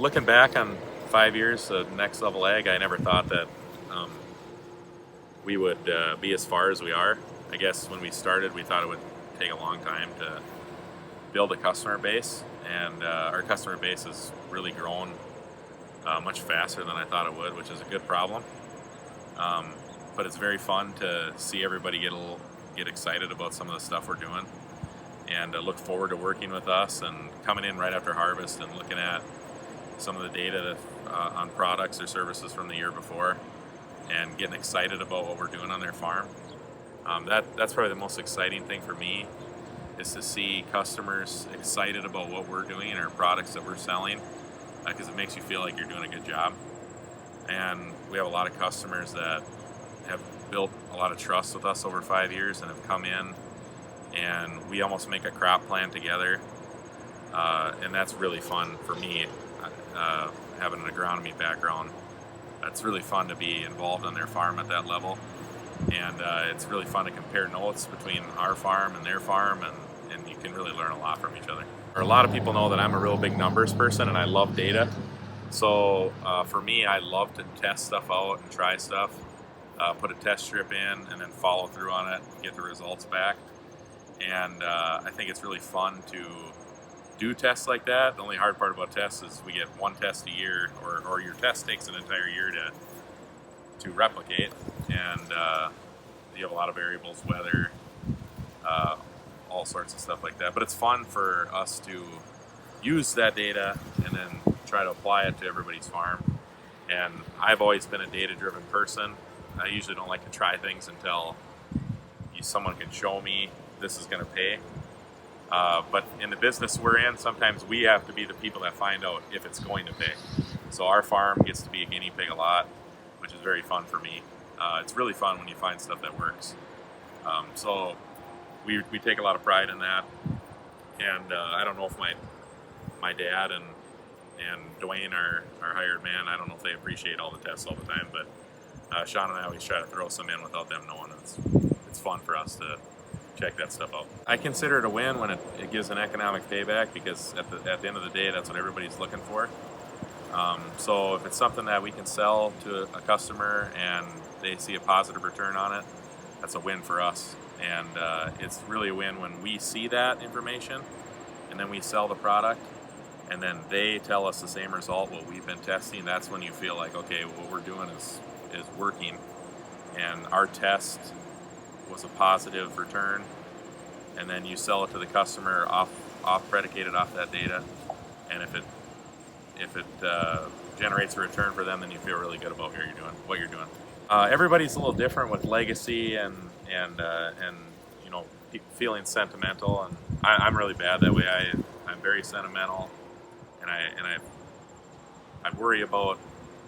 Looking back on 5 years of Next Level Ag, I never thought that we would be as far as we are. I guess when we started, we thought it would take a long time to build a customer base, and our customer base has really grown much faster than I thought it would, which is a good problem. But it's very fun to see everybody get excited about some of the stuff we're doing, and look forward to working with us and coming in right after harvest and looking at some of the data on products or services from the year before, and getting excited about what we're doing on their farm. That's probably the most exciting thing for me, is to see customers excited about what we're doing and our products that we're selling, because it makes you feel like you're doing a good job. And we have a lot of customers that have built a lot of trust with us over 5 years and have come in, and we almost make a crop plan together, and that's really fun for me, having an agronomy background. It's really fun to be involved on their farm at that level, and it's really fun to compare notes between our farm and their farm, and you can really learn a lot from each other. A lot of people know that I'm a real big numbers person and I love data. So for me, I love to test stuff out and try stuff, put a test strip in and then follow through on it and get the results back. And I think it's really fun to do tests like that. The only hard part about tests is we get one test a year, or your test takes an entire year to replicate, and you have a lot of variables, weather, all sorts of stuff like that. But it's fun for us to use that data and then try to apply it to everybody's farm. And I've always been a data-driven person. I usually don't like to try things until someone can show me this is going to pay. But in the business we're in, sometimes we have to be the people that find out if it's going to pay. So our farm gets to be a guinea pig a lot, which is very fun for me. It's really fun when you find stuff that works. So we take a lot of pride in that. And I don't know if my dad and Duane, our hired man, I don't know if they appreciate all the tests all the time, but Sean and I always try to throw some in without them knowing. It's fun for us to check that stuff out. I consider it a win when it gives an economic payback, because at the end of the day, that's what everybody's looking for. So if it's something that we can sell to a customer and they see a positive return on it, that's a win for us. And it's really a win when we see that information and then we sell the product and then they tell us the same result, what we've been testing. That's when you feel like, okay, what we're doing is working, and our test was a positive return, and then you sell it to the customer predicated off that data, and if it generates a return for them, then you feel really good about what you're doing. Everybody's a little different with legacy and feeling sentimental, and I'm really bad that way. I'm very sentimental, and I worry about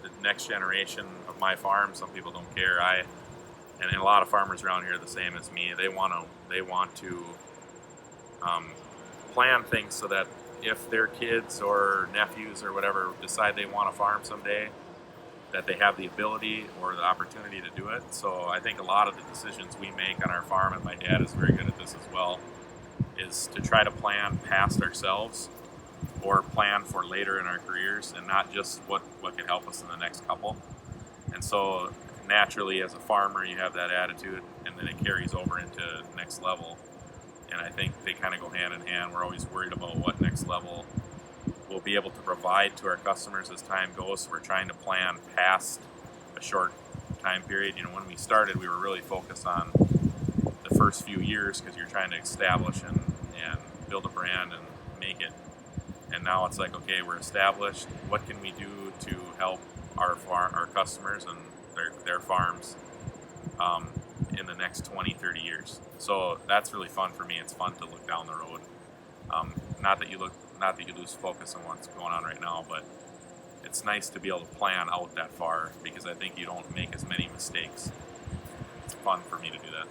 the next generation of my farm. Some people don't care. And a lot of farmers around here are the same as me. They want to plan things so that if their kids or nephews or whatever decide they want to farm someday, that they have the ability or the opportunity to do it. So I think a lot of the decisions we make on our farm, and my dad is very good at this as well, is to try to plan past ourselves or plan for later in our careers, and not just what can help us in the next couple. And so naturally, as a farmer, you have that attitude, and then it carries over into next level. And I think they kind of go hand in hand. We're always worried about what next level we'll be able to provide to our customers as time goes. So we're trying to plan past a short time period. When we started, we were really focused on the first few years, because you're trying to establish and build a brand and make it. And now it's like, okay, we're established. What can we do to help our customers and their farms in the next 20, 30 years? So that's really fun for me. It's fun to look down the road. Not that you lose focus on what's going on right now, but it's nice to be able to plan out that far, because I think you don't make as many mistakes. It's fun for me to do that.